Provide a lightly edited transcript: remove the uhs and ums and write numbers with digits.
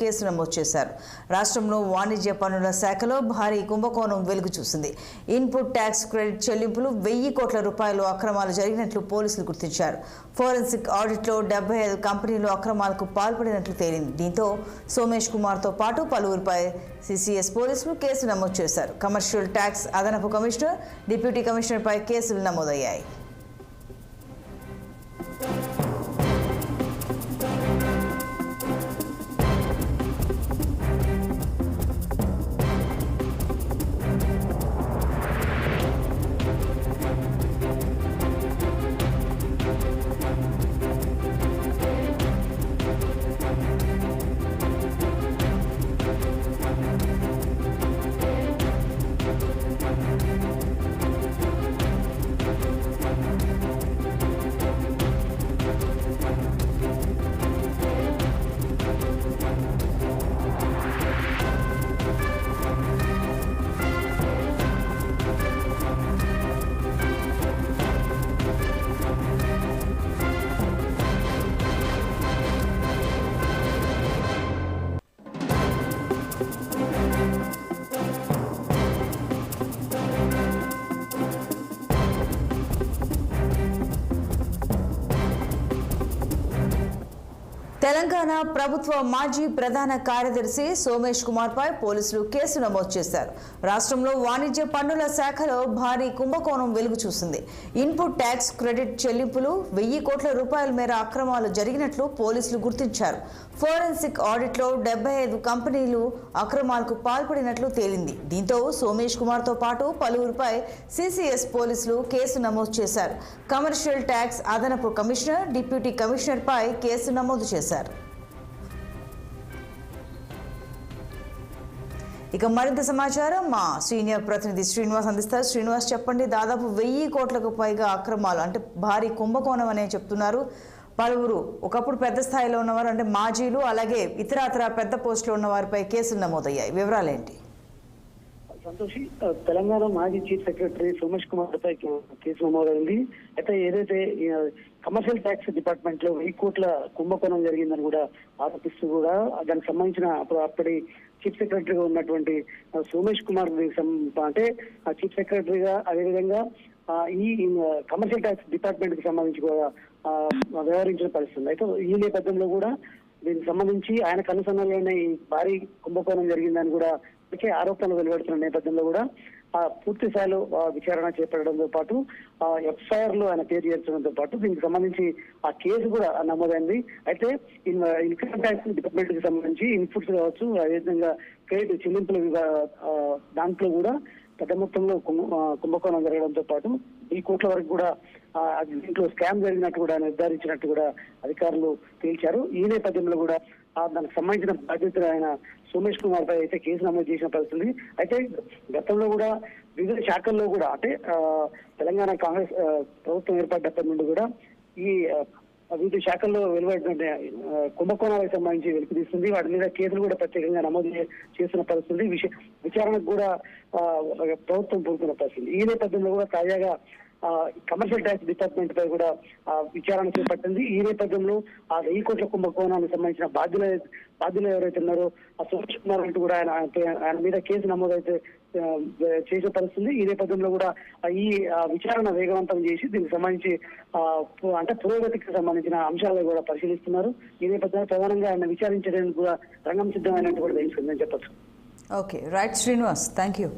Case నమోదు చేశారు. రాష్ట్రంలో వాణిజ్య పన్నుల శాఖలో భారీ కుంభకోణం వెలుగు చూసింది. ఇన్పుట్ ట్యాక్స్ క్రెడిట్ చెల్లింపులు 1000 కోట్ల రూపాయలు అక్రమాలు జరిగినట్లు పోలీసులు గుర్తించారు. ఫోరెన్సిక్ ఆడిట్లో 75 కంపెనీలు అక్రమాలకు పాల్పడినట్లు తేలింది. దీంతో సోమేష్ కుమార్తో పాటు పలువురిపై సిసిఎస్ పోలీసులు కేసు నమోదు చేశారు. కమర్షియల్ ట్యాక్స్ అదనపు కమిషనర్, డిప్యూటీ కమిషనర్పై కేసులు నమోదయ్యాయి. తెలంగాణ ప్రభుత్వ మాజీ ప్రధాన కార్యదర్శి సోమేష్ కుమార్పై పోలీసులు కేసు నమోదు చేశారు. రాష్ట్రంలో వాణిజ్య పన్నుల శాఖలో భారీ కుంభకోణం వెలుగు చూసింది. ఇన్పుట్ ట్యాక్స్ క్రెడిట్ చెల్లింపులు 1000 కోట్ల రూపాయల మేర అక్రమాలు జరిగినట్లు పోలీసులు గుర్తించారు. ఫోరెన్సిక్ ఆడిట్లో 75 కంపెనీలు అక్రమాలకు పాల్పడినట్లు తేలింది. దీంతో సోమేష్ కుమార్తో పాటు పలువురిపై సిసిఎస్ పోలీసులు కేసు నమోదు చేశారు. కమర్షియల్ ట్యాక్స్ అదనపు కమిషనర్, డిప్యూటీ కమిషనర్పై కేసు నమోదు చేశారు. ఇక మరింత సమాచారం మా సీనియర్ ప్రతినిధి శ్రీనివాస్ అందిస్తారు. శ్రీనివాస్, చెప్పండి. దాదాపు 1000 కోట్లకు పైగా అక్రమాలు, అంటే భారీ కుంభకోణం అనే చెప్తున్నారు. పలువురు ఒకప్పుడు పెద్ద స్థాయిలో ఉన్నవారు, అంటే మాజీలు, అలాగే ఇతర పెద్ద పోస్టులో ఉన్న వారిపై కేసులు నమోదయ్యాయి. వివరాలేంటి? సంతోషి, తెలంగాణ మాజీ చీఫ్ సెక్రటరీ సోమేష్ కుమార్ పై కేసు నమోదైంది. అయితే ఏదైతే కమర్షియల్ ట్యాక్స్ డిపార్ట్మెంట్ లో 1000 కోట్ల కుంభకోణం జరిగిందని కూడా ఆరోపిస్తూ కూడా దానికి సంబంధించిన అప్పటి చీఫ్ సెక్రటరీగా ఉన్నటువంటి సోమేష్ కుమార్ అంటే చీఫ్ సెక్రటరీగా అదేవిధంగా ఈ కమర్షియల్ ట్యాక్స్ డిపార్ట్మెంట్ కి సంబంధించి కూడా వ్యవహరించిన పరిస్థితి. అయితే ఈ నేపథ్యంలో కూడా దీనికి సంబంధించి ఆయన కనుసన్నలోనే ఈ భారీ కుంభకోణం జరిగిందని కూడా ఇప్పటికే ఆరోపణలు వెలువడుతున్న నేపథ్యంలో కూడా పూర్తి స్థాయిలో విచారణ చేపట్టడంతో పాటు ఎఫ్ఐఆర్ లో ఆయన పేరు చేర్చడంతో పాటు దీనికి సంబంధించి ఆ కేసు కూడా నమోదైంది. అయితే ఇన్కమ్ ట్యాక్స్ డిపార్ట్మెంట్ కి సంబంధించి ఇన్పుట్స్ కావచ్చు, అదేవిధంగా క్రెడిట్ చెల్లింపుల దాంట్లో కూడా పెద్ద మొత్తంలో కుంభకోణం జరగడంతో పాటు 1000 కోట్ల వరకు కూడా దీంట్లో స్కామ్ జరిగినట్టు కూడా నిర్ధారించినట్టు కూడా అధికారులు తేల్చారు. ఈ నేపథ్యంలో కూడా దానికి సంబంధించిన బాధ్యతలు ఆయన సోమేష్ కుమార్ పై అయితే కేసు నమోదు చేసిన పరిస్థితి. అయితే గతంలో కూడా వివిధ శాఖల్లో కూడా, అంటే తెలంగాణ కాంగ్రెస్ ప్రభుత్వం ఏర్పడ్డప్పటి నుండి కూడా ఈ వివిధ శాఖల్లో వెలువడిన కుంభకోణాలకు సంబంధించి వెలుగుతీస్తుంది. వాటి మీద కేసులు కూడా ప్రత్యేకంగా నమోదు చేస్తున్న పరిస్థితి. విచారణకు కూడా ప్రభుత్వం పూర్తున్న పరిస్థితి. ఈ నేపథ్యంలో కూడా తాజాగా కమర్షియల్ ట్యాక్స్ డిపార్ట్మెంట్ పై కూడా విచారణ చేపట్టింది. ఈ నేపథ్యంలో 1000 కోట్ల కుంభకోణానికి సంబంధించిన బాధ్యులు ఎవరైతే ఉన్నారో ఆ సోమేష్ కుమార్ అంటూ కూడా ఆయన మీద కేసు నమోదైతే చేసే పరిస్థితి. ఈ నేపథ్యంలో కూడా ఈ విచారణ వేగవంతం చేసి దీనికి సంబంధించి అంటే పురోగతికి సంబంధించిన అంశాలను కూడా పరిశీలిస్తున్నారు. ఈ నేపథ్యంలో ప్రధానంగా ఆయన విచారించడానికి కూడా రంగం సిద్ధమైనట్టు కూడా తెలుస్తుందని చెప్పచ్చు. Okay, right Srinivas, thank you.